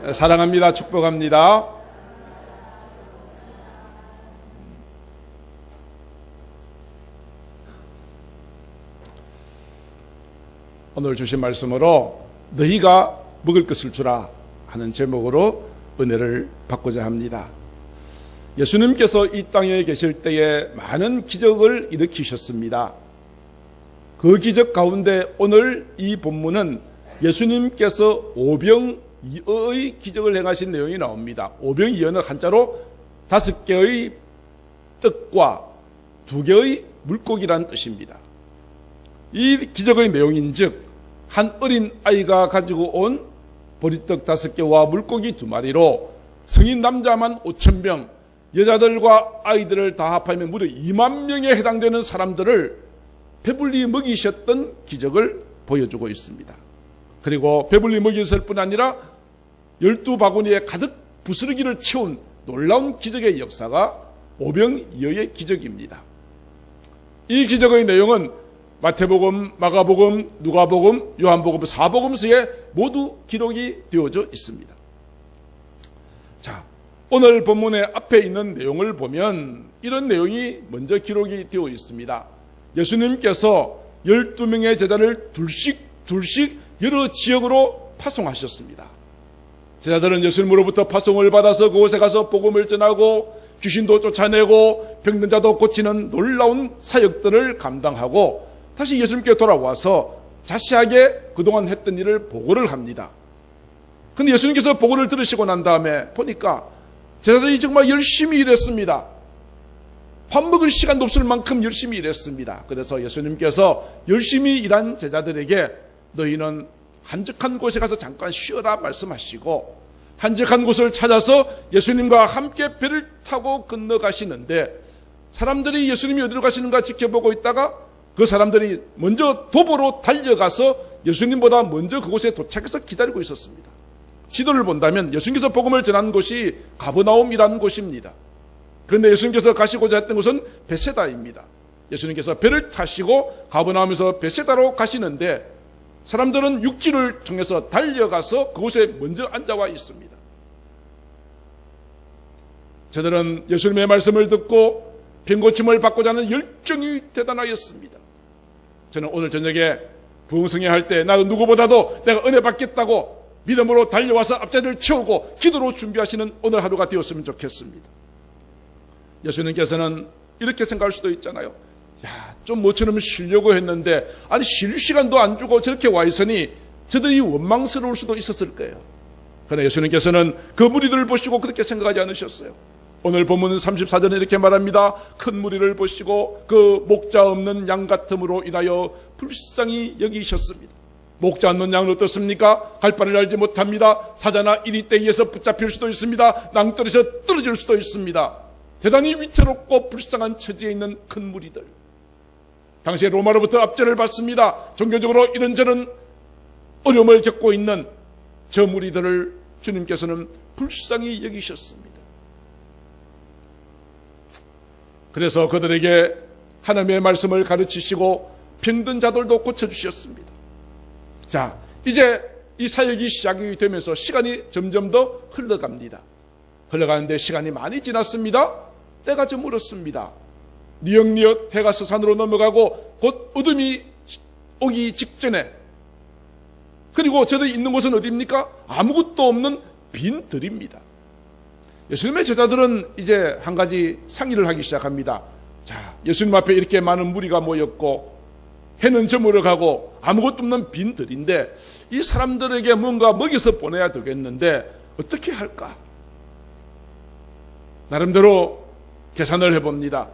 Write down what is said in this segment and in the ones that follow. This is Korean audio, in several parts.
사랑합니다. 축복합니다. 오늘 주신 말씀으로 너희가 먹을 것을 주라 하는 제목으로 은혜를 받고자 합니다. 예수님께서 이 땅에 계실 때에 많은 기적을 일으키셨습니다. 그 기적 가운데 오늘 이 본문은 예수님께서 오병이어의 기적을 행하신 내용이 나옵니다. 오병이어는 한자로 5개의 떡과 2개의 물고기라는 뜻입니다. 이 기적의 내용인즉 한 어린 아이가 가지고 온 보리떡 5개와 물고기 2마리로 성인 남자만 5,000명, 여자들과 아이들을 다 합하면 무려 2만 명에 해당되는 사람들을 배불리 먹이셨던 기적을 보여주고 있습니다. 그리고 배불리 먹였을 뿐 아니라 12바구니에 가득 부스러기를 채운 놀라운 기적의 역사가 오병이어의 기적입니다. 이 기적의 내용은 마태복음, 마가복음, 누가복음, 요한복음 4복음서에 모두 기록이 되어져 있습니다. 자, 오늘 본문의 앞에 있는 내용을 보면 이런 내용이 먼저 기록이 되어 있습니다. 예수님께서 12명의 제자를 둘씩 여러 지역으로 파송하셨습니다. 제자들은 예수님으로부터 파송을 받아서 그곳에 가서 복음을 전하고 귀신도 쫓아내고 병든 자도 고치는 놀라운 사역들을 감당하고 다시 예수님께 돌아와서 자세하게 그동안 했던 일을 보고를 합니다. 그런데 예수님께서 보고를 들으시고 난 다음에 보니까 제자들이 정말 열심히 일했습니다. 밥 먹을 시간도 없을 만큼 열심히 일했습니다. 그래서 예수님께서 열심히 일한 제자들에게 너희는 한적한 곳에 가서 잠깐 쉬어라 말씀하시고 한적한 곳을 찾아서 예수님과 함께 배를 타고 건너가시는데 사람들이 예수님이 어디로 가시는가 지켜보고 있다가 그 사람들이 먼저 도보로 달려가서 예수님보다 먼저 그곳에 도착해서 기다리고 있었습니다. 지도를 본다면 예수님께서 복음을 전한 곳이 가버나움이라는 곳입니다. 그런데 예수님께서 가시고자 했던 곳은 베세다입니다. 예수님께서 배를 타시고 가버나움에서 베세다로 가시는데 사람들은 육지를 통해서 달려가서 그곳에 먼저 앉아와 있습니다. 저들은 예수님의 말씀을 듣고 병고침을 받고자 하는 열정이 대단하였습니다. 저는 오늘 저녁에 부흥성회 할 때 나도 누구보다도 내가 은혜 받겠다고 믿음으로 달려와서 앞자리를 채우고 기도로 준비하시는 오늘 하루가 되었으면 좋겠습니다. 예수님께서는 이렇게 생각할 수도 있잖아요. 야, 좀 모처럼 쉬려고 했는데 아니 쉴 시간도 안 주고 저렇게 와 있으니 저들이 원망스러울 수도 있었을 거예요. 그러나 예수님께서는 그 무리들을 보시고 그렇게 생각하지 않으셨어요. 오늘 본문은 34절에 이렇게 말합니다. 큰 무리를 보시고 그 목자 없는 양 같음으로 인하여 불쌍히 여기셨습니다. 목자 없는 양은 어떻습니까? 갈 바를 알지 못합니다. 사자나 이리 떼에서 붙잡힐 수도 있습니다. 낭떠러지에서 떨어질 수도 있습니다. 대단히 위태롭고 불쌍한 처지에 있는 큰 무리들. 당시에 로마로부터 압제를 받습니다. 종교적으로 이런저런 어려움을 겪고 있는 저 무리들을 주님께서는 불쌍히 여기셨습니다. 그래서 그들에게 하나님의 말씀을 가르치시고 병든 자들도 고쳐주셨습니다. 자, 이제 이 사역이 시작이 되면서 시간이 점점 더 흘러갑니다. 흘러가는데 시간이 많이 지났습니다. 때가 좀 멀었습니다. 니역니역 해가 서산으로 넘어가고 곧 어둠이 오기 직전에 그리고 저들이 있는 곳은 어디입니까? 아무것도 없는 빈 들입니다. 예수님의 제자들은 이제 한 가지 상의를 하기 시작합니다. 자, 예수님 앞에 이렇게 많은 무리가 모였고 해는 저물어가고 아무것도 없는 빈 들인데 이 사람들에게 뭔가 먹여서 보내야 되겠는데 어떻게 할까? 나름대로 계산을 해봅니다.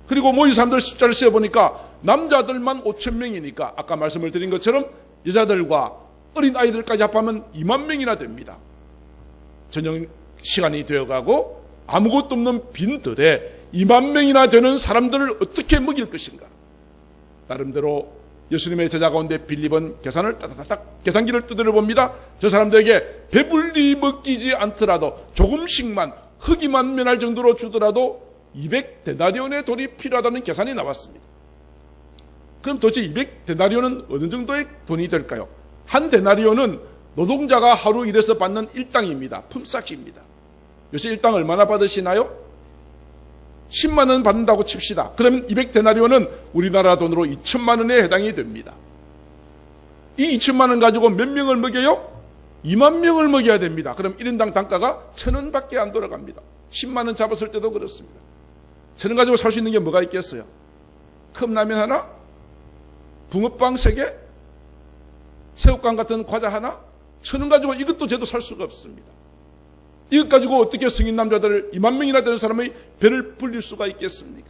그리고 모인 사람들 숫자를 세어보니까 남자들만 5,000명이니까 아까 말씀을 드린 것처럼 여자들과 어린 아이들까지 합하면 2만 명이나 됩니다. 저녁 시간이 되어가고 아무것도 없는 빈들에 2만 명이나 되는 사람들을 어떻게 먹일 것인가? 나름대로 예수님의 제자 가운데 빌립은 계산을 따닥따닥 계산기를 두드려 봅니다. 저 사람들에게 배불리 먹이지 않더라도 조금씩만 흙이만 면할 정도로 주더라도 200데나리온의 돈이 필요하다는 계산이 나왔습니다. 그럼 도대체 200데나리온은 어느 정도의 돈이 될까요? 한 데나리온은 노동자가 하루 일해서 받는 일당입니다. 품삯입니다. 요새 일당 얼마나 받으시나요? 10만 원 받는다고 칩시다. 그러면 200데나리온은 우리나라 돈으로 2천만 원에 해당이 됩니다. 이 2천만 원 가지고 몇 명을 먹여요? 2만 명을 먹여야 됩니다. 그럼 1인당 단가가 1,000원 밖에 안 돌아갑니다. 10만 원 잡았을 때도 그렇습니다. 1,000원 가지고 살 수 있는 게 뭐가 있겠어요? 컵라면 하나? 붕어빵 3개? 새우깡 같은 과자 하나? 1,000원 가지고 이것도 제도 살 수가 없습니다. 이것 가지고 어떻게 성인 남자들 2만 명이나 되는 사람의 배를 불릴 수가 있겠습니까?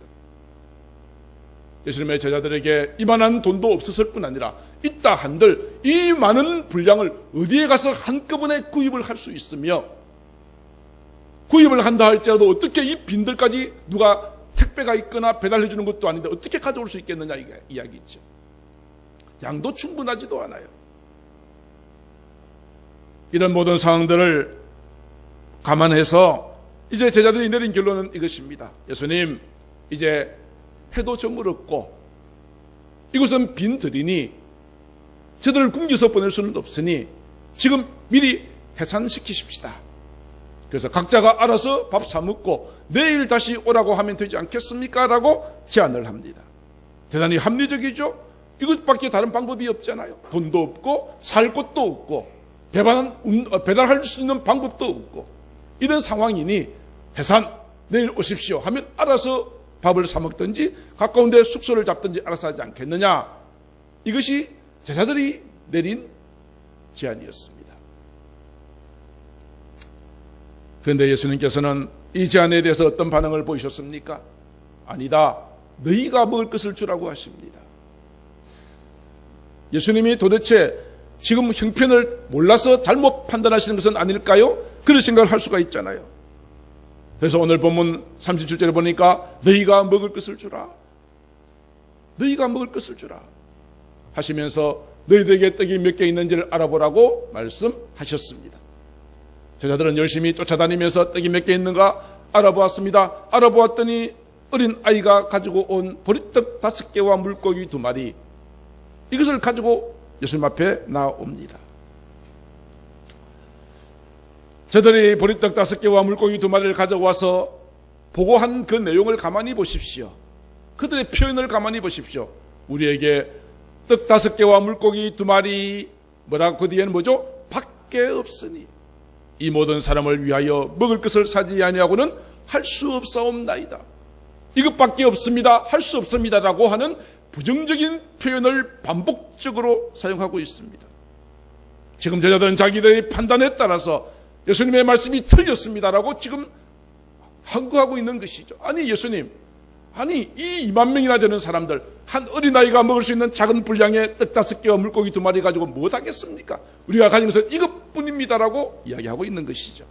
예수님의 제자들에게 이만한 돈도 없었을 뿐 아니라 있다 한들 이 많은 분량을 어디에 가서 한꺼번에 구입을 할 수 있으며, 구입을 한다 할지라도 어떻게 이 빈들까지 누가 택배가 있거나 배달해 주는 것도 아닌데 어떻게 가져올 수 있겠느냐 이야기죠. 양도 충분하지도 않아요. 이런 모든 상황들을 감안해서 이제 제자들이 내린 결론은 이것입니다. 예수님, 이제 해도 저물었고 이것은 빈들이니 저들을 굶겨서 보낼 수는 없으니 지금 미리 해산시키십시다. 그래서 각자가 알아서 밥 사 먹고 내일 다시 오라고 하면 되지 않겠습니까? 라고 제안을 합니다. 대단히 합리적이죠? 이것밖에 다른 방법이 없잖아요. 돈도 없고 살 곳도 없고 배달할 수 있는 방법도 없고 이런 상황이니 해산 내일 오십시오 하면 알아서 밥을 사 먹든지 가까운 데 숙소를 잡든지 알아서 하지 않겠느냐. 이것이 제자들이 내린 제안이었습니다. 그런데 예수님께서는 이 제안에 대해서 어떤 반응을 보이셨습니까? 아니다, 너희가 먹을 것을 주라고 하십니다. 예수님이 도대체 지금 형편을 몰라서 잘못 판단하시는 것은 아닐까요? 그런 생각을 할 수가 있잖아요. 그래서 오늘 본문 37절에 보니까 너희가 먹을 것을 주라, 너희가 먹을 것을 주라 하시면서 너희들에게 떡이 몇 개 있는지를 알아보라고 말씀하셨습니다. 제자들은 열심히 쫓아다니면서 떡이 몇 개 있는가 알아보았습니다. 알아보았더니 어린 아이가 가지고 온 보리떡 5개와 물고기 2마리, 이것을 가지고 예수님 앞에 나옵니다. 저들이 보리떡 5개와 물고기 2마리를 가져와서 보고한 그 내용을 가만히 보십시오. 그들의 표현을 가만히 보십시오. 우리에게 떡 5개와 물고기 2마리 뭐라고 그 뒤에는 뭐죠? 밖에 없으니 이 모든 사람을 위하여 먹을 것을 사지 아니하고는 할 수 없사옵나이다. 이것밖에 없습니다, 할 수 없습니다라고 하는 부정적인 표현을 반복적으로 사용하고 있습니다. 지금 제자들은 자기들의 판단에 따라서 예수님의 말씀이 틀렸습니다라고 지금 항거하고 있는 것이죠. 아니 예수님, 아니 이 2만 명이나 되는 사람들, 한 어린아이가 먹을 수 있는 작은 분량의 떡 5개와 물고기 2마리 가지고 뭐 하겠습니까? 우리가 가진 것은 이것뿐입니다라고 이야기하고 있는 것이죠.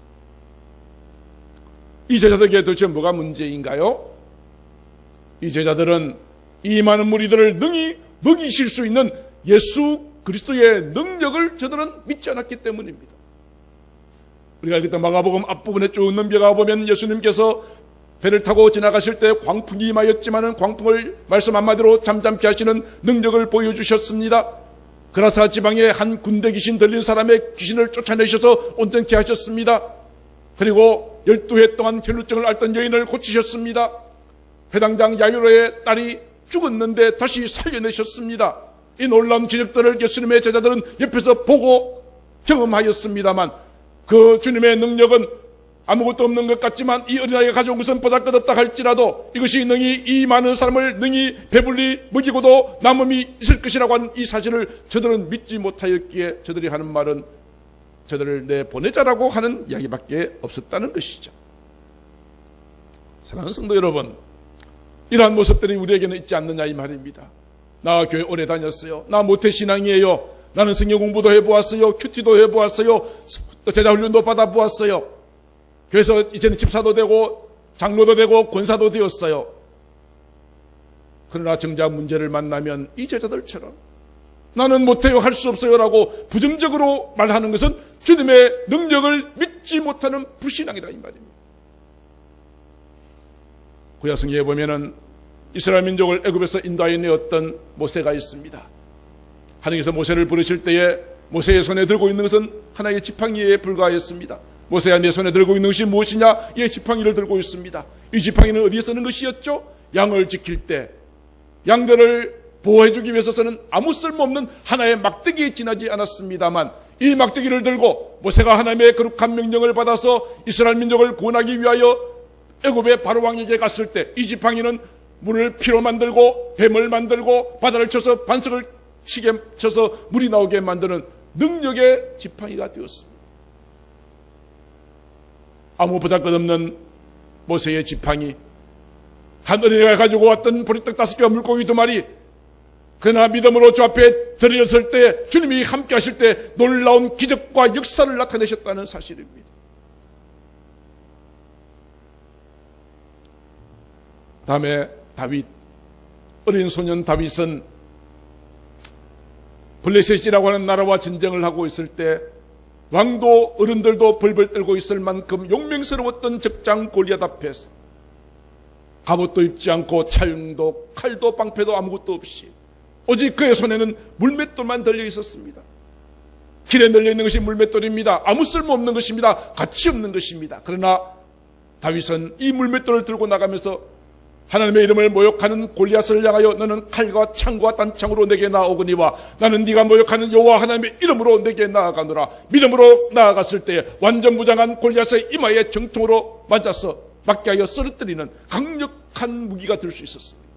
이 제자들에게 도대체 뭐가 문제인가요? 이 제자들은 이 많은 무리들을 능히 먹이실 수 있는 예수 그리스도의 능력을 저들은 믿지 않았기 때문입니다. 우리가 읽었던 마가복음 앞부분에 쭉 넘겨가 보면 예수님께서 배를 타고 지나가실 때 광풍이 임하였지만은 광풍을 말씀 한마디로 잠잠케 하시는 능력을 보여주셨습니다. 그라사 지방에 한 군대 귀신 들린 사람의 귀신을 쫓아내셔서 온전케 하셨습니다. 그리고 12해 동안 혈루증을 앓던 여인을 고치셨습니다. 회당장 야이로의 딸이 죽었는데 다시 살려내셨습니다. 이 놀라운 기적들을 예수님의 제자들은 옆에서 보고 경험하였습니다만 그 주님의 능력은 아무것도 없는 것 같지만 이 어린아이가 가져온 것은 보잘것없다 할지라도 이것이 능히 이 많은 사람을 능히 배불리 먹이고도 남음이 있을 것이라고 하는 이 사실을 저들은 믿지 못하였기에 저들이 하는 말은 저들을 내보내자라고 하는 이야기밖에 없었다는 것이죠. 사랑하는 성도 여러분, 이러한 모습들이 우리에게는 있지 않느냐 이 말입니다. 나 교회 오래 다녔어요. 나 모태신앙이에요. 나는 성경 공부도 해보았어요. 큐티도 해보았어요. 또 제자훈련도 받아보았어요. 그래서 이제는 집사도 되고 장로도 되고 권사도 되었어요. 그러나 정작 문제를 만나면 이 제자들처럼 나는 못해요, 할 수 없어요 라고 부정적으로 말하는 것은 주님의 능력을 믿지 못하는 불신앙이라 이 말입니다. 구약성경에 보면은 이스라엘 민족을 애굽에서 인도하여 내었던 모세가 있습니다. 하나님께서 모세를 부르실 때에 모세의 손에 들고 있는 것은 하나의 지팡이에 불과했습니다. 모세야, 내 손에 들고 있는 것이 무엇이냐? 이 지팡이를 들고 있습니다. 이 지팡이는 어디에 쓰는 것이었죠? 양을 지킬 때, 양들을 보호해주기 위해서 쓰는 아무 쓸모없는 하나의 막대기에 지나지 않았습니다만, 이 막대기를 들고 모세가 하나님의 거룩한 명령을 받아서 이스라엘 민족을 구원하기 위하여 애굽의 바로 왕에게 갔을 때, 이 지팡이는 물을 피로 만들고 뱀을 만들고 바다를 쳐서 반석을 치게 쳐서 물이 나오게 만드는 능력의 지팡이가 되었습니다. 아무 보잘것없는 모세의 지팡이, 한 어린애가 가지고 왔던 보리떡 5개와 물고기 2마리, 그러나 믿음으로 주 앞에 드려졌을 때, 주님이 함께 하실 때 놀라운 기적과 역사를 나타내셨다는 사실입니다. 다음에 다윗, 어린 소년 다윗은 블레셋이라고 하는 나라와 전쟁을 하고 있을 때 왕도 어른들도 벌벌 떨고 있을 만큼 용맹스러웠던 적장 골리앗 앞에서 갑옷도 입지 않고 창도 칼도 방패도 아무것도 없이 오직 그의 손에는 물맷돌만 들려 있었습니다. 길에 널려 있는 것이 물맷돌입니다. 아무 쓸모없는 것입니다. 가치 없는 것입니다. 그러나 다윗은 이 물맷돌을 들고 나가면서 하나님의 이름을 모욕하는 골리앗을 향하여 너는 칼과 창과 단창으로 내게 나오거니와 나는 네가 모욕하는 여호와 하나님의 이름으로 내게 나아가노라. 믿음으로 나아갔을 때 완전 무장한 골리앗의 이마에 정통으로 맞아서 맞게 하여 쓰러뜨리는 강력한 무기가 될 수 있었습니다.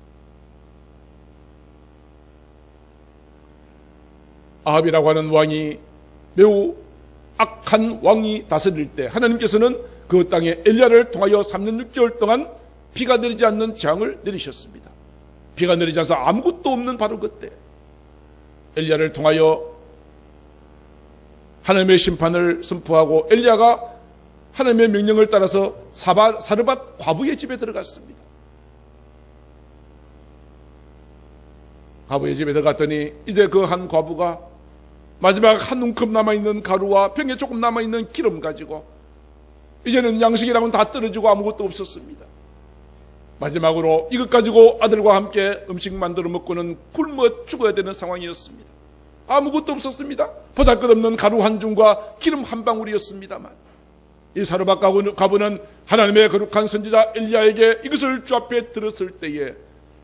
아합이라고 하는 왕이 매우 악한 왕이 다스릴 때 하나님께서는 그 땅에 엘리야를 통하여 3년 6개월 동안 비가 내리지 않는 재앙을 내리셨습니다. 비가 내리지 않아서 아무것도 없는 바로 그때 엘리야를 통하여 하나님의 심판을 선포하고 엘리야가 하나님의 명령을 따라서 사르밧 과부의 집에 들어갔습니다. 과부의 집에 들어갔더니 이제 그 한 과부가 마지막 한 움큼 남아있는 가루와 병에 조금 남아있는 기름 가지고 이제는 양식이라고는 다 떨어지고 아무것도 없었습니다. 마지막으로 이것 가지고 아들과 함께 음식 만들어 먹고는 굶어 죽어야 되는 상황이었습니다. 아무것도 없었습니다. 보잘것없는 가루 한 줌과 기름 한 방울이었습니다만 이 사르밧 과부는 하나님의 거룩한 선지자 엘리야에게 이것을 주 앞에 들었을 때에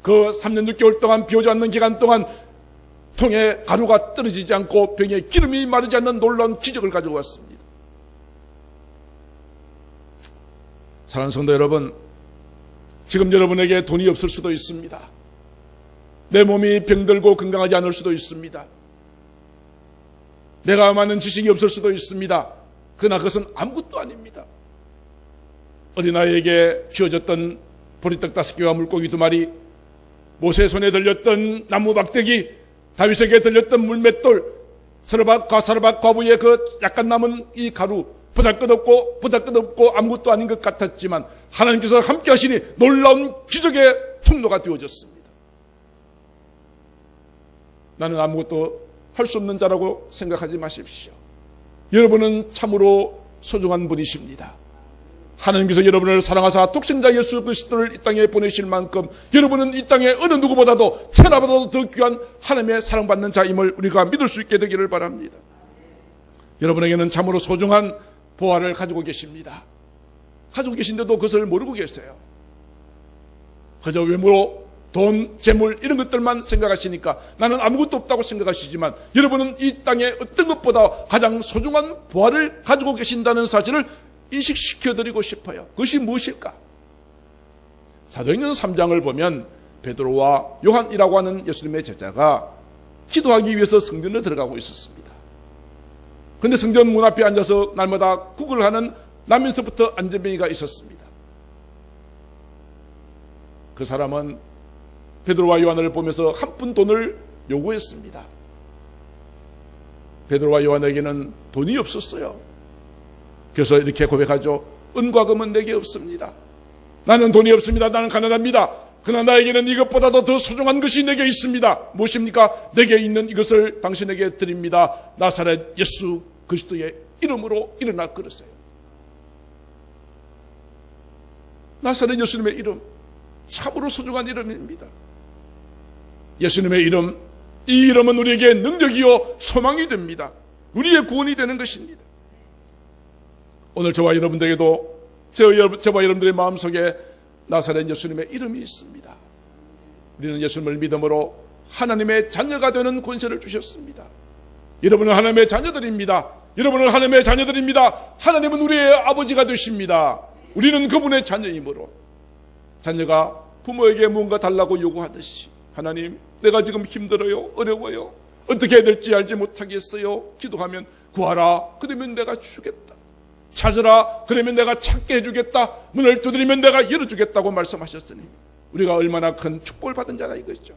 그 3년 6개월 동안 비오지 않는 기간 동안 통에 가루가 떨어지지 않고 병에 기름이 마르지 않는 놀라운 기적을 가지고 왔습니다. 사랑하는 성도 여러분, 지금 여러분에게 돈이 없을 수도 있습니다. 내 몸이 병들고 건강하지 않을 수도 있습니다. 내가 많은 지식이 없을 수도 있습니다. 그러나 그것은 아무것도 아닙니다. 어린아이에게 주어졌던 보리떡 5개와 물고기 2마리, 모세 손에 들렸던 나무 막대기, 다윗에게 들렸던 물맷돌, 사르밧 과부의 그 약간 남은 이 가루, 보잘것없고 아무것도 아닌 것 같았지만 하나님께서 함께 하시니 놀라운 기적의 통로가 되어졌습니다. 나는 아무것도 할 수 없는 자라고 생각하지 마십시오. 여러분은 참으로 소중한 분이십니다. 하나님께서 여러분을 사랑하사 독생자 예수 그리스도를 이 땅에 보내실 만큼 여러분은 이 땅에 어느 누구보다도 천하보다도 더 귀한 하나님의 사랑받는 자임을 우리가 믿을 수 있게 되기를 바랍니다. 여러분에게는 참으로 소중한 보화를 가지고 계십니다. 가지고 계신데도 그것을 모르고 계세요. 그저 외모로 돈, 재물 이런 것들만 생각하시니까 나는 아무것도 없다고 생각하시지만 여러분은 이 땅에 어떤 것보다 가장 소중한 보화를 가지고 계신다는 사실을 인식시켜드리고 싶어요. 그것이 무엇일까? 사도행전 3장을 보면 베드로와 요한이라고 하는 예수님의 제자가 기도하기 위해서 성전에 들어가고 있었습니다. 그런데 성전 문 앞에 앉아서 날마다 국을 하는 나면서부터 안전뱅이가 있었습니다. 그 사람은 베드로와 요한을 보면서 한 푼 돈을 요구했습니다. 베드로와 요한에게는 돈이 없었어요. 그래서 이렇게 고백하죠. 은과 금은 내게 없습니다. 나는 돈이 없습니다. 나는 가난합니다. 그러나 나에게는 이것보다도 더 소중한 것이 내게 있습니다. 무엇입니까? 내게 있는 이것을 당신에게 드립니다. 나사렛 예수 그리스도의 이름으로 일어나 걸으세요. 나사렛 예수님의 이름, 참으로 소중한 이름입니다. 예수님의 이름, 이 이름은 우리에게 능력이요 소망이 됩니다. 우리의 구원이 되는 것입니다. 오늘 저와 여러분들에게도 저와 여러분들의 마음속에 나사렛 예수님의 이름이 있습니다. 우리는 예수님을 믿음으로 하나님의 자녀가 되는 권세를 주셨습니다. 여러분은 하나님의 자녀들입니다. 여러분은 하나님의 자녀들입니다. 하나님은 우리의 아버지가 되십니다. 우리는 그분의 자녀이므로 자녀가 부모에게 뭔가 달라고 요구하듯이 하나님, 내가 지금 힘들어요, 어려워요, 어떻게 해야 될지 알지 못하겠어요. 기도하면 구하라, 그러면 내가 주겠다. 찾으라, 그러면 내가 찾게 해주겠다. 문을 두드리면 내가 열어주겠다고 말씀하셨으니 우리가 얼마나 큰 축복을 받은 자라 이것이죠.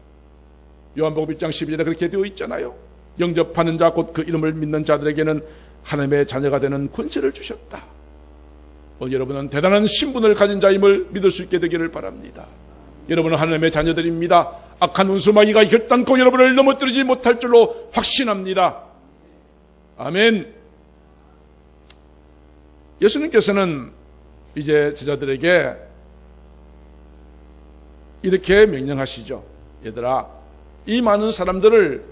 요한복음 1장 12절에 그렇게 되어 있잖아요. 영접하는 자, 곧 그 이름을 믿는 자들에게는 하나님의 자녀가 되는 권세를 주셨다. 여러분은 대단한 신분을 가진 자임을 믿을 수 있게 되기를 바랍니다. 여러분은 하나님의 자녀들입니다. 악한 원수마귀가 결단코 여러분을 넘어뜨리지 못할 줄로 확신합니다. 아멘. 예수님께서는 이제 제자들에게 이렇게 명령하시죠. 얘들아, 이 많은 사람들을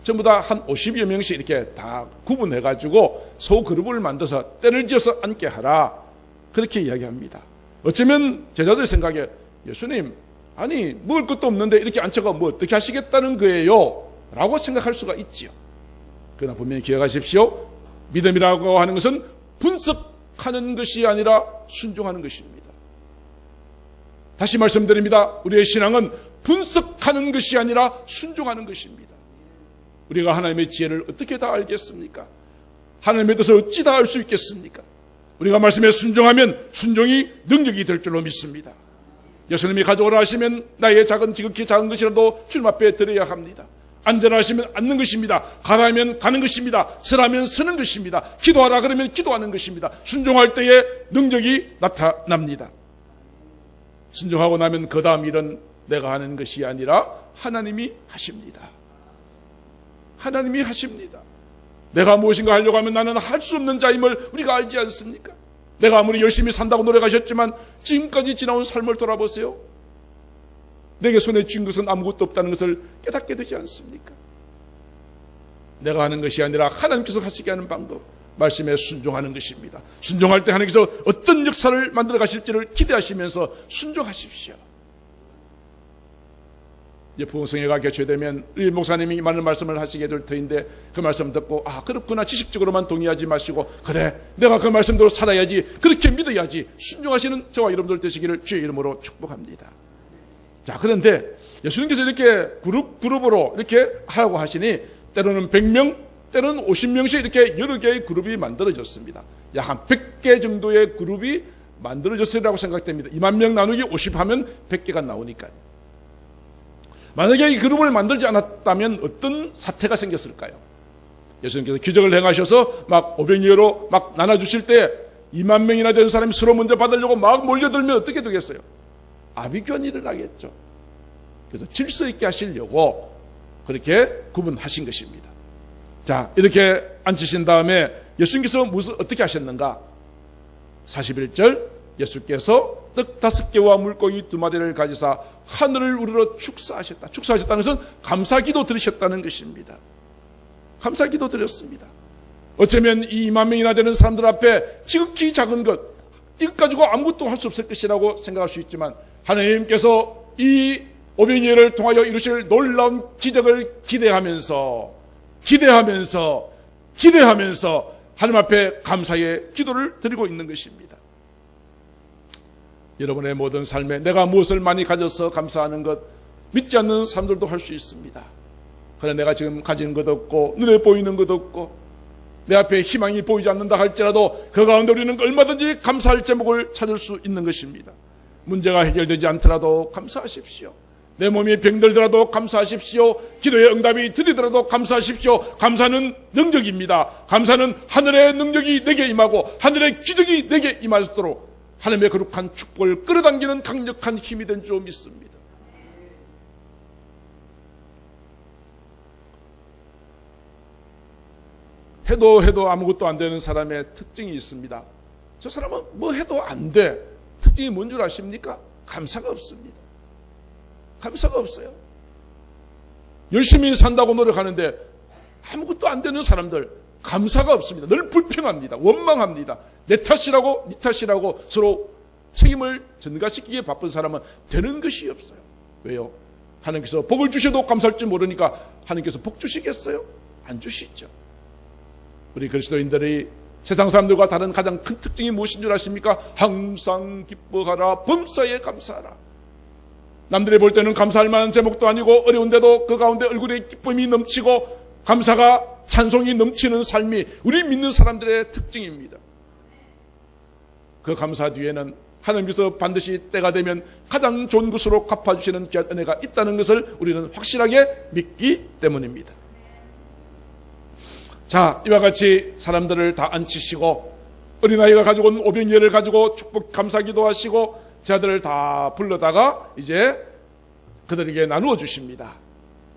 전부 다 한 50여 명씩 이렇게 다 구분해가지고 소그룹을 만들어서 때를 지어서 앉게 하라. 그렇게 이야기합니다. 어쩌면 제자들 생각에 예수님, 아니 먹을 것도 없는데 이렇게 앉혀가 뭐 어떻게 하시겠다는 거예요? 라고 생각할 수가 있지요. 그러나 분명히 기억하십시오. 믿음이라고 하는 것은 분석하는 것이 아니라 순종하는 것입니다. 다시 말씀드립니다. 우리의 신앙은 분석하는 것이 아니라 순종하는 것입니다. 우리가 하나님의 지혜를 어떻게 다 알겠습니까? 하나님의 뜻을 어찌 다 알 수 있겠습니까? 우리가 말씀에 순종하면 순종이 능력이 될 줄로 믿습니다. 예수님이 가져오라 하시면 나의 지극히 작은 것이라도 주님 앞에 드려야 합니다. 앉으라 하시면 앉는 것입니다. 가라 하면 가는 것입니다. 서라면 서는 것입니다. 기도하라 그러면 기도하는 것입니다. 순종할 때에 능력이 나타납니다. 순종하고 나면 그 다음 일은 내가 하는 것이 아니라 하나님이 하십니다. 하나님이 하십니다. 내가 무엇인가 하려고 하면 나는 할 수 없는 자임을 우리가 알지 않습니까? 내가 아무리 열심히 산다고 노력하셨지만 지금까지 지나온 삶을 돌아보세요. 내게 손에 쥔 것은 아무것도 없다는 것을 깨닫게 되지 않습니까? 내가 하는 것이 아니라 하나님께서 하시게 하는 방법, 말씀에 순종하는 것입니다. 순종할 때 하나님께서 어떤 역사를 만들어 가실지를 기대하시면서 순종하십시오. 이제 부흥성회가 개최되면 우리 목사님이 많은 말씀을 하시게 될 터인데 그 말씀 듣고 그렇구나 지식적으로만 동의하지 마시고 그래 내가 그 말씀대로 살아야지 그렇게 믿어야지 순종하시는 저와 여러분들 되시기를 주의 이름으로 축복합니다. 자, 그런데 예수님께서 이렇게 그룹으로 이렇게 하라고 하시니 때로는 100명 때로는 50명씩 이렇게 여러 개의 그룹이 만들어졌습니다. 약 한 100개 정도의 그룹이 만들어졌으리라고 생각됩니다. 2만 명 나누기 50 하면 100개가 나오니까요. 만약에 이 그룹을 만들지 않았다면 어떤 사태가 생겼을까요? 예수님께서 기적을 행하셔서 막 오병이어로 막 나눠주실 때 2만 명이나 되는 사람이 서로 먼저 받으려고 막 몰려들면 어떻게 되겠어요? 아비규환이 일어나겠죠. 그래서 질서 있게 하시려고 그렇게 구분하신 것입니다. 자, 이렇게 앉히신 다음에 예수님께서 어떻게 하셨는가? 41절 예수께서 떡 5개와 물고기 2마리를 가지사 하늘을 우러러 축사하셨다. 축사하셨다는 것은 감사기도 드리셨다는 것입니다. 감사기도 드렸습니다. 어쩌면 이 2만 명이나 되는 사람들 앞에 지극히 작은 것, 이것 가지고 아무것도 할 수 없을 것이라고 생각할 수 있지만 하나님께서 이 오병이어를 통하여 이루실 놀라운 기적을 기대하면서 하나님 앞에 감사의 기도를 드리고 있는 것입니다. 여러분의 모든 삶에 내가 무엇을 많이 가져서 감사하는 것 믿지 않는 사람들도 할 수 있습니다. 그러나 내가 지금 가지는 것 없고 눈에 보이는 것 없고 내 앞에 희망이 보이지 않는다 할지라도 그 가운데 우리는 얼마든지 감사할 제목을 찾을 수 있는 것입니다. 문제가 해결되지 않더라도 감사하십시오. 내 몸이 병들더라도 감사하십시오. 기도의 응답이 드리더라도 감사하십시오. 감사는 능력입니다. 감사는 하늘의 능력이 내게 임하고 하늘의 기적이 내게 임하도록 하나님의 거룩한 축복을 끌어당기는 강력한 힘이 된 줄 믿습니다. 해도 아무것도 안 되는 사람의 특징이 있습니다. 저 사람은 뭐 해도 안 돼. 특징이 뭔 줄 아십니까? 감사가 없습니다. 감사가 없어요. 열심히 산다고 노력하는데 아무것도 안 되는 사람들, 감사가 없습니다. 늘 불평합니다. 원망합니다. 내 탓이라고 네 탓이라고 서로 책임을 전가시키기에 바쁜 사람은 되는 것이 없어요. 왜요? 하나님께서 복을 주셔도 감사할 줄 모르니까 하나님께서 복 주시겠어요? 안 주시죠. 우리 그리스도인들이 세상 사람들과 다른 가장 큰 특징이 무엇인 줄 아십니까? 항상 기뻐하라, 범사에 감사하라. 남들이 볼 때는 감사할 만한 제목도 아니고 어려운데도 그 가운데 얼굴에 기쁨이 넘치고 감사가 찬송이 넘치는 삶이 우리 믿는 사람들의 특징입니다. 그 감사 뒤에는 하나님께서 반드시 때가 되면 가장 좋은 것으로 갚아주시는 귀한 은혜가 있다는 것을 우리는 확실하게 믿기 때문입니다. 자, 이와 같이 사람들을 다 앉히시고 어린아이가 가지고 온 오병이어를 가지고 축복 감사기도 하시고 제자들을 다 불러다가 이제 그들에게 나누어 주십니다.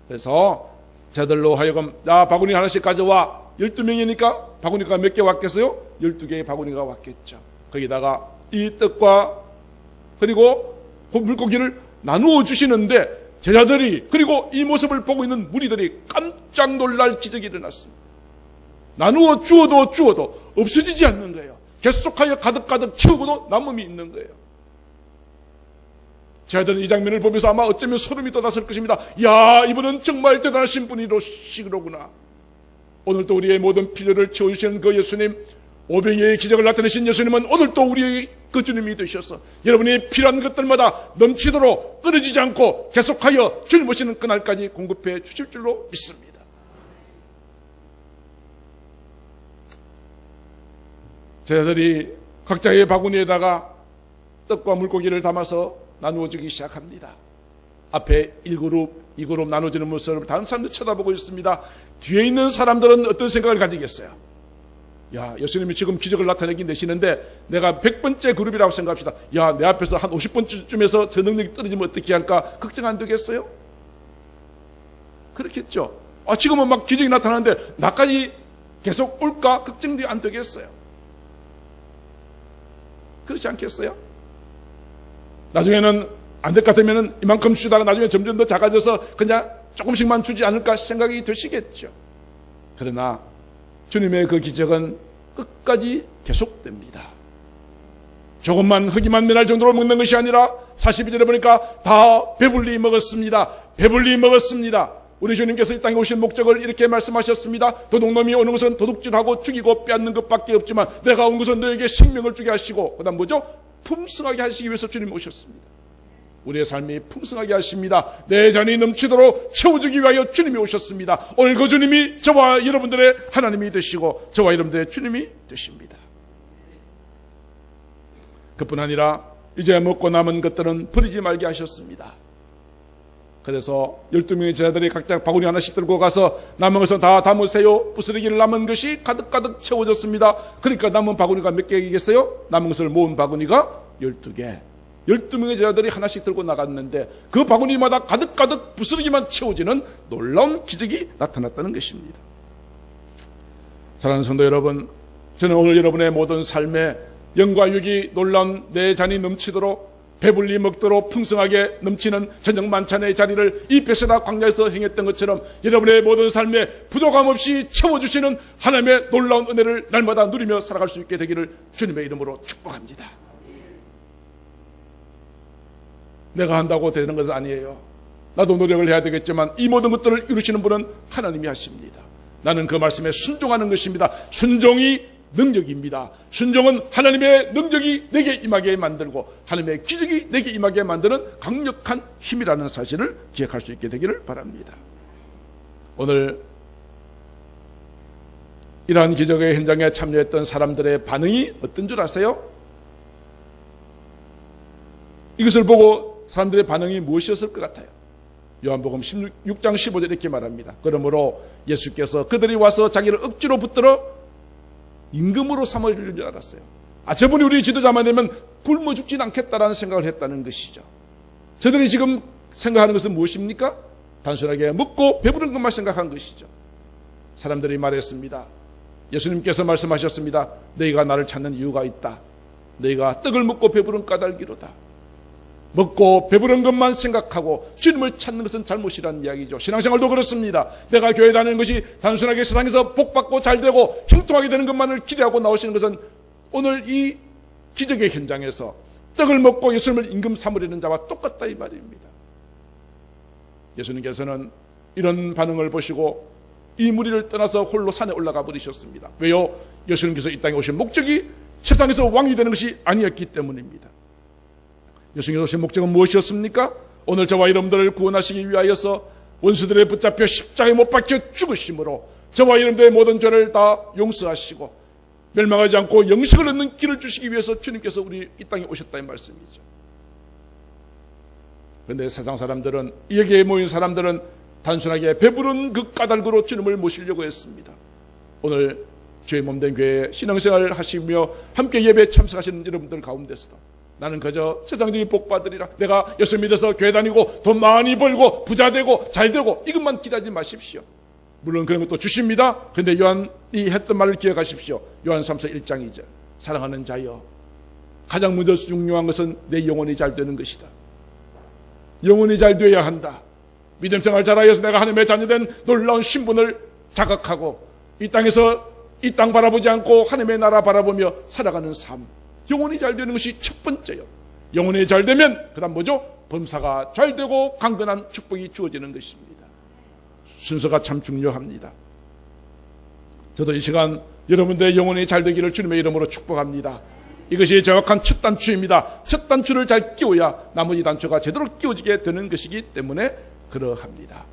그래서 제자들로 하여금 야 바구니 하나씩 가져와. 12명이니까 바구니가 몇 개 왔겠어요? 12개의 바구니가 왔겠죠. 거기다가 이 떡과 그리고 그 물고기를 나누어 주시는데 제자들이 그리고 이 모습을 보고 있는 무리들이 깜짝 놀랄 기적이 일어났습니다. 나누어 주어도 없어지지 않는 거예요. 계속하여 가득가득 채우고도 남음이 있는 거예요. 제자들은 이 장면을 보면서 아마 어쩌면 소름이 돋았을 것입니다. 야, 이분은 정말 대단하신 분이로시구나. 오늘도 우리의 모든 필요를 채워주시는 그 예수님, 오병이어의 기적을 나타내신 예수님은 오늘도 우리의 그 주님이 되셔서 여러분이 필요한 것들마다 넘치도록 끊어지지 않고 계속하여 주님 오시는 그날까지 공급해 주실 줄로 믿습니다. 제자들이 각자의 바구니에다가 떡과 물고기를 담아서 나누어 주기 시작합니다. 앞에 1그룹, 2그룹 나눠주는 모습을 다른 사람들 쳐다보고 있습니다. 뒤에 있는 사람들은 어떤 생각을 가지겠어요? 야, 예수님이 지금 기적을 나타내긴 내시는데 내가 100번째 그룹이라고 생각합시다. 야, 내 앞에서 한 50번쯤에서 저 능력이 떨어지면 어떻게 할까? 걱정 안 되겠어요? 그렇겠죠. 아, 지금은 막 기적이 나타나는데 나까지 계속 올까? 걱정도 안 되겠어요. 그렇지 않겠어요? 나중에는 안 될 것 같으면 이만큼 주다가 나중에 점점 더 작아져서 그냥 조금씩만 주지 않을까 생각이 되시겠죠. 그러나 주님의 그 기적은 끝까지 계속됩니다. 조금만 흙이만 면할 정도로 먹는 것이 아니라 42절에 보니까 다 배불리 먹었습니다. 배불리 먹었습니다. 우리 주님께서 이 땅에 오신 목적을 이렇게 말씀하셨습니다. 도둑놈이 오는 것은 도둑질하고 죽이고 빼앗는 것밖에 없지만 내가 온 것은 너에게 생명을 주게 하시고, 그 다음 뭐죠? 풍성하게 하시기 위해서 주님 오셨습니다. 우리의 삶이 풍성하게 하십니다. 내 잔이 넘치도록 채워주기 위하여 주님이 오셨습니다. 오늘 그 주님이 저와 여러분들의 하나님이 되시고 저와 여러분들의 주님이 되십니다. 그뿐 아니라 이제 먹고 남은 것들은 버리지 말게 하셨습니다. 그래서 12명의 제자들이 각자 바구니 하나씩 들고 가서 남은 것은 다 담으세요. 부스러기를 남은 것이 가득가득 채워졌습니다. 그러니까 남은 바구니가 몇 개이겠어요? 남은 것을 모은 바구니가 12개. 12명의 제자들이 하나씩 들고 나갔는데 그 바구니마다 가득가득 부스러기만 채워지는 놀라운 기적이 나타났다는 것입니다. 사랑하는 성도 여러분, 저는 오늘 여러분의 모든 삶에 영과 육이 놀라운 내 잔이 넘치도록 배불리 먹도록 풍성하게 넘치는 저녁 만찬의 자리를 이 베세다 광야에서 행했던 것처럼 여러분의 모든 삶에 부족함 없이 채워주시는 하나님의 놀라운 은혜를 날마다 누리며 살아갈 수 있게 되기를 주님의 이름으로 축복합니다. 내가 한다고 되는 것은 아니에요. 나도 노력을 해야 되겠지만 이 모든 것들을 이루시는 분은 하나님이 하십니다. 나는 그 말씀에 순종하는 것입니다. 순종이 능력입니다. 순종은 하나님의 능력이 내게 임하게 만들고 하나님의 기적이 내게 임하게 만드는 강력한 힘이라는 사실을 기억할 수 있게 되기를 바랍니다. 오늘 이러한 기적의 현장에 참여했던 사람들의 반응이 어떤 줄 아세요? 이것을 보고 사람들의 반응이 무엇이었을 것 같아요? 요한복음 16장 15절 이렇게 말합니다. 그러므로 예수께서 그들이 와서 자기를 억지로 붙들어 임금으로 삼아줄 줄 알았어요. 저분이 우리 지도자만 되면 굶어 죽진 않겠다라는 생각을 했다는 것이죠. 저들이 지금 생각하는 것은 무엇입니까? 단순하게 먹고 배부른 것만 생각한 것이죠. 사람들이 말했습니다. 예수님께서 말씀하셨습니다. 너희가 나를 찾는 이유가 있다. 너희가 떡을 먹고 배부른 까닭이로다. 먹고 배부른 것만 생각하고 주님을 찾는 것은 잘못이라는 이야기죠. 신앙생활도 그렇습니다. 내가 교회 다니는 것이 단순하게 세상에서 복받고 잘되고 형통하게 되는 것만을 기대하고 나오시는 것은 오늘 이 기적의 현장에서 떡을 먹고 예수님을 임금 삼으려는 자와 똑같다 이 말입니다. 예수님께서는 이런 반응을 보시고 이 무리를 떠나서 홀로 산에 올라가 버리셨습니다. 왜요? 예수님께서 이 땅에 오신 목적이 세상에서 왕이 되는 것이 아니었기 때문입니다. 예수님께서 오신 목적은 무엇이었습니까? 오늘 저와 여러분들을 구원하시기 위하여서 원수들에 붙잡혀 십자가에 못 박혀 죽으심으로 저와 여러분들의 모든 죄를 다 용서하시고 멸망하지 않고 영생을 얻는 길을 주시기 위해서 주님께서 우리 이 땅에 오셨다 이 말씀이죠. 그런데 세상 사람들은, 여기에 모인 사람들은 단순하게 배부른 그 까닭으로 주님을 모시려고 했습니다. 오늘 주의 몸된 교회에 신앙생활을 하시며 함께 예배에 참석하시는 여러분들 가운데서도 나는 그저 세상적인 복 받으리라, 내가 예수 믿어서 교회 다니고 돈 많이 벌고 부자 되고 잘 되고 이것만 기대하지 마십시오. 물론 그런 것도 주십니다. 그런데 요한이 했던 말을 기억하십시오. 요한 3서 1장 2절 사랑하는 자여, 가장 먼저 중요한 것은 내 영혼이 잘 되는 것이다. 영혼이 잘 되어야 한다. 믿음생활 잘하여서 내가 하나님의 자녀된 놀라운 신분을 자각하고 이 땅에서 이 땅 바라보지 않고 하나님의 나라 바라보며 살아가는 삶, 영혼이 잘 되는 것이 첫 번째요. 영혼이 잘 되면 그 다음 뭐죠? 범사가 잘 되고 강건한 축복이 주어지는 것입니다. 순서가 참 중요합니다. 저도 이 시간 여러분들의 영혼이 잘 되기를 주님의 이름으로 축복합니다. 이것이 정확한 첫 단추입니다. 첫 단추를 잘 끼워야 나머지 단추가 제대로 끼워지게 되는 것이기 때문에 그러합니다.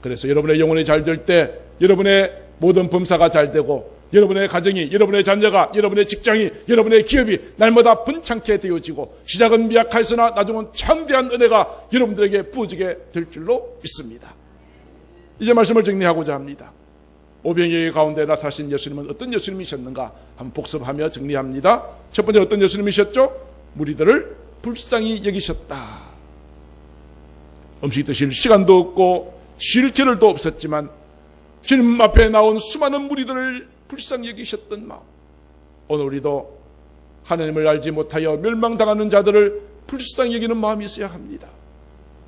그래서 여러분의 영혼이 잘 될 때 여러분의 모든 범사가 잘 되고 여러분의 가정이, 여러분의 자녀가, 여러분의 직장이, 여러분의 기업이 날마다 번창케 되어지고 시작은 미약하였으나 나중은 창대한 은혜가 여러분들에게 부어지게 될 줄로 믿습니다. 이제 말씀을 정리하고자 합니다. 오병이어 가운데 나타나신 예수님은 어떤 예수님이셨는가 한번 복습하며 정리합니다. 첫 번째 어떤 예수님이셨죠? 무리들을 불쌍히 여기셨다. 음식 드실 시간도 없고 쉴 겨를도 없었지만 주님 앞에 나온 수많은 무리들을 불쌍히 여기셨던 마음, 오늘 우리도 하나님을 알지 못하여 멸망당하는 자들을 불쌍히 여기는 마음이 있어야 합니다.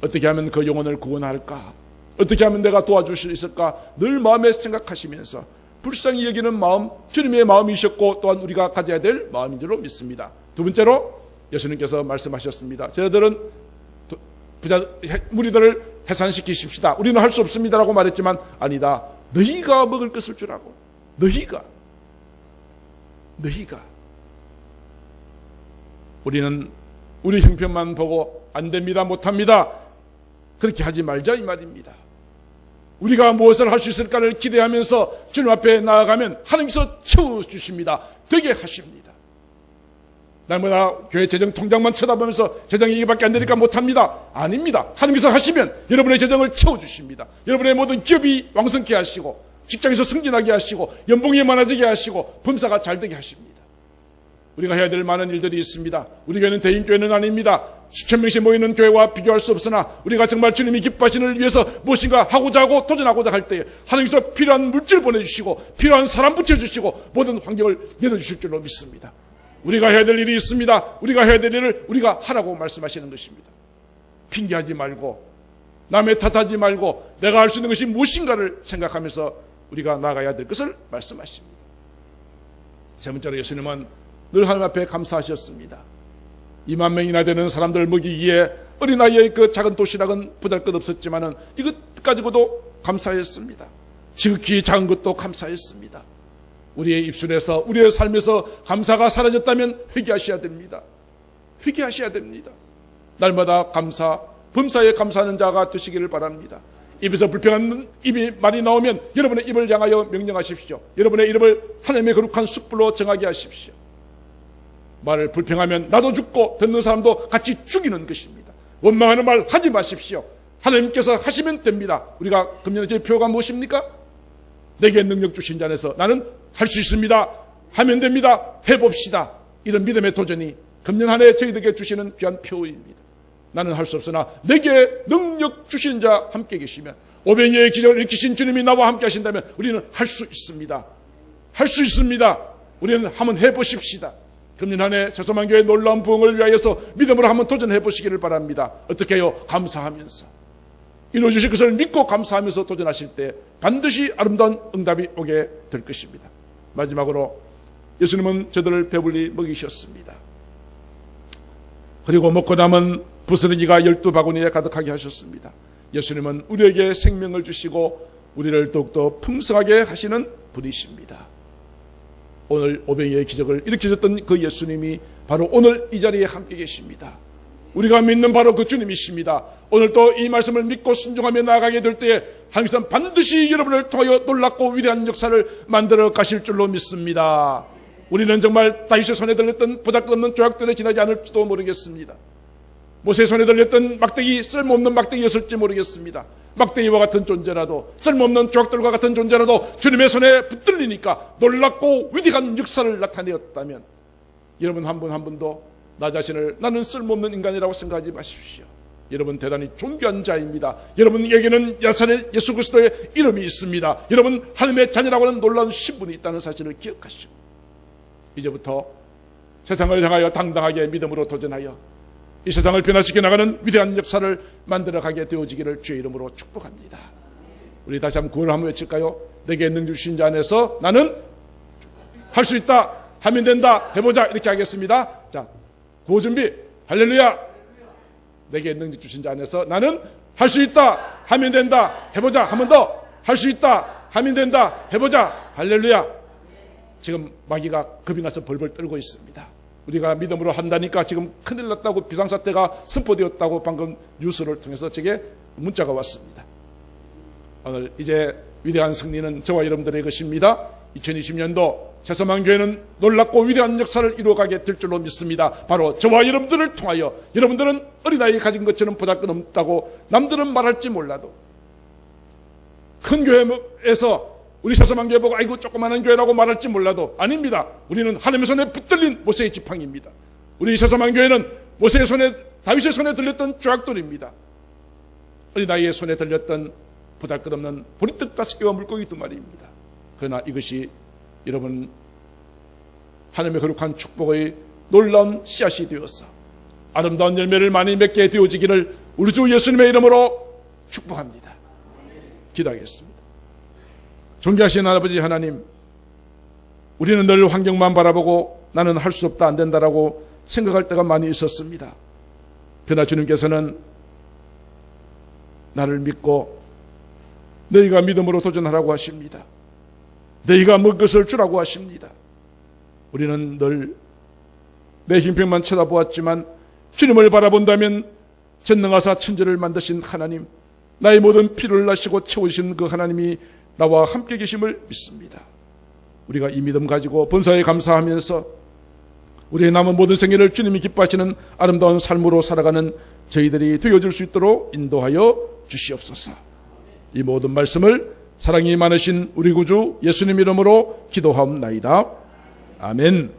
어떻게 하면 그 영혼을 구원할까? 어떻게 하면 내가 도와줄 수 있을까? 늘 마음에 생각하시면서 불쌍히 여기는 마음, 주님의 마음이셨고 또한 우리가 가져야 될 마음인 줄로 믿습니다. 두 번째로 예수님께서 말씀하셨습니다. 저희들은 무리들을 해산시키십시다. 우리는 할 수 없습니다라고 말했지만 아니다. 너희가 먹을 것을 주라고. 너희가 우리는 우리 형편만 보고 안 됩니다, 못합니다, 그렇게 하지 말자 이 말입니다. 우리가 무엇을 할 수 있을까를 기대하면서 주님 앞에 나아가면 하나님께서 채워주십니다. 되게 하십니다. 날마다 교회 재정 통장만 쳐다보면서 재정이 이게밖에 안 되니까 못합니다. 아닙니다. 하나님께서 하시면 여러분의 재정을 채워주십니다. 여러분의 모든 기업이 왕성케 하시고 직장에서 승진하게 하시고 연봉이 많아지게 하시고 범사가 잘되게 하십니다. 우리가 해야 될 많은 일들이 있습니다. 우리 교회는 대인교회는 아닙니다. 수천 명씩 모이는 교회와 비교할 수 없으나 우리가 정말 주님이 기뻐하시는 일을 위해서 무엇인가 하고자 하고 도전하고자 할 때에 하나님께서 필요한 물질 보내주시고 필요한 사람 붙여주시고 모든 환경을 내려주실 줄로 믿습니다. 우리가 해야 될 일이 있습니다. 우리가 해야 될 일을 우리가 하라고 말씀하시는 것입니다. 핑계하지 말고 남의 탓하지 말고 내가 할 수 있는 것이 무엇인가를 생각하면서 우리가 나가야 될 것을 말씀하십니다. 세 번째로 예수님은 늘 하나님 앞에 감사하셨습니다. 2만 명이나 되는 사람들을 먹이기에 어린아이의 그 작은 도시락은 보잘것없었지만은 이것 가지고도 감사했습니다. 지극히 작은 것도 감사했습니다. 우리의 입술에서 우리의 삶에서 감사가 사라졌다면 회개하셔야 됩니다. 회개하셔야 됩니다. 날마다 감사, 범사에 감사하는 자가 되시기를 바랍니다. 입에서 불평한 입이 말이 나오면 여러분의 입을 향하여 명령하십시오. 여러분의 이름을 하나님의 거룩한 숯불로 정하게 하십시오. 말을 불평하면 나도 죽고 듣는 사람도 같이 죽이는 것입니다. 원망하는 말 하지 마십시오. 하나님께서 하시면 됩니다. 우리가 금년에 제 표가 무엇입니까? 내게 능력 주신 자 안에서 나는 할 수 있습니다. 하면 됩니다. 해봅시다. 이런 믿음의 도전이 금년 한 해 저희들에게 주시는 귀한 표입니다. 나는 할 수 없으나 내게 능력 주신 자 함께 계시면 오병이어의 기적을 일으키신 주님이 나와 함께 하신다면 우리는 할 수 있습니다. 할 수 있습니다. 우리는 한번 해보십시다. 금년 한 해 새소만교회 놀라운 부흥을 위하여서 믿음으로 한번 도전해 보시기를 바랍니다. 어떻게 해요? 감사하면서. 이루어주실 것을 믿고 감사하면서 도전하실 때 반드시 아름다운 응답이 오게 될 것입니다. 마지막으로 예수님은 저들을 배불리 먹이셨습니다. 그리고 먹고 남은 부스러기가 12바구니에 가득하게 하셨습니다. 예수님은 우리에게 생명을 주시고 우리를 더욱더 풍성하게 하시는 분이십니다. 오늘 오병이의 기적을 일으키셨던 그 예수님이 바로 오늘 이 자리에 함께 계십니다. 우리가 믿는 바로 그 주님이십니다. 오늘 또 이 말씀을 믿고 순종하며 나아가게 될 때에 하나님께서는 반드시 여러분을 통하여 놀랍고 위대한 역사를 만들어 가실 줄로 믿습니다. 우리는 정말 다윗의 손에 들렸던 보잘것없는 조약들에 지나지 않을지도 모르겠습니다. 모세의 손에 들렸던 막대기, 쓸모없는 막대기였을지 모르겠습니다. 막대기와 같은 존재라도, 쓸모없는 조약들과 같은 존재라도 주님의 손에 붙들리니까 놀랍고 위대한 역사를 나타내었다면 여러분 한 분 한 분도 나 자신을 나는 쓸모없는 인간이라고 생각하지 마십시오. 여러분 대단히 존귀한 자입니다. 여러분에게는 나사렛 예수 그리스도의 이름이 있습니다. 여러분 하나님의 자녀라고 하는 놀라운 신분이 있다는 사실을 기억하시고 이제부터 세상을 향하여 당당하게 믿음으로 도전하여 이 세상을 변화시켜 나가는 위대한 역사를 만들어가게 되어지기를 주의 이름으로 축복합니다. 우리 다시 한번 구원을 한번 외칠까요? 내게 능력 주신 자 안에서 나는 할 수 있다, 하면 된다, 해보자 이렇게 하겠습니다. 자, 구호 준비. 할렐루야. 내게 능력 주신 자 안에서 나는 할 수 있다, 하면 된다, 해보자. 한 번 더. 할 수 있다, 하면 된다, 해보자. 할렐루야. 지금 마귀가 겁이 나서 벌벌 떨고 있습니다. 우리가 믿음으로 한다니까 지금 큰일 났다고 비상사태가 선포되었다고 방금 뉴스를 통해서 제게 문자가 왔습니다. 오늘 이제 위대한 승리는 저와 여러분들의 것입니다. 2020년도 새소만교회는 놀랍고 위대한 역사를 이루어가게 될 줄로 믿습니다. 바로 저와 여러분들을 통하여 여러분들은 어린아이 가진 것처럼 보잘것없다고 남들은 말할지 몰라도 큰 교회에서 우리 새소만교회 보고 아이고 조그마한 교회라고 말할지 몰라도 아닙니다. 우리는 하나님의 손에 붙들린 모세의 지팡이입니다. 우리 새소만교회는 모세의 손에 다윗의 손에 들렸던 조약돌입니다. 어린아이의 손에 들렸던 보잘것없는 보리떡 5개와 물고기 2마리입니다. 그러나 이것이 여러분 하나님의 거룩한 축복의 놀라운 씨앗이 되어서 아름다운 열매를 많이 맺게 되어지기를 우리 주 예수님의 이름으로 축복합니다. 기도하겠습니다. 존귀하신 아버지 하나님, 우리는 늘 환경만 바라보고 나는 할 수 없다, 안 된다라고 생각할 때가 많이 있었습니다. 그러나 주님께서는 나를 믿고 너희가 믿음으로 도전하라고 하십니다. 너희가 먹을 것을 주라고 하십니다. 우리는 늘 내 형편만 쳐다보았지만 주님을 바라본다면 전능하사 천지를 만드신 하나님, 나의 모든 피를 나시고 채우신 그 하나님이 나와 함께 계심을 믿습니다. 우리가 이 믿음 가지고 본사에 감사하면서 우리의 남은 모든 생애를 주님이 기뻐하시는 아름다운 삶으로 살아가는 저희들이 되어질 수 있도록 인도하여 주시옵소서. 이 모든 말씀을 사랑이 많으신 우리 구주 예수님 이름으로 기도하옵나이다. 아멘.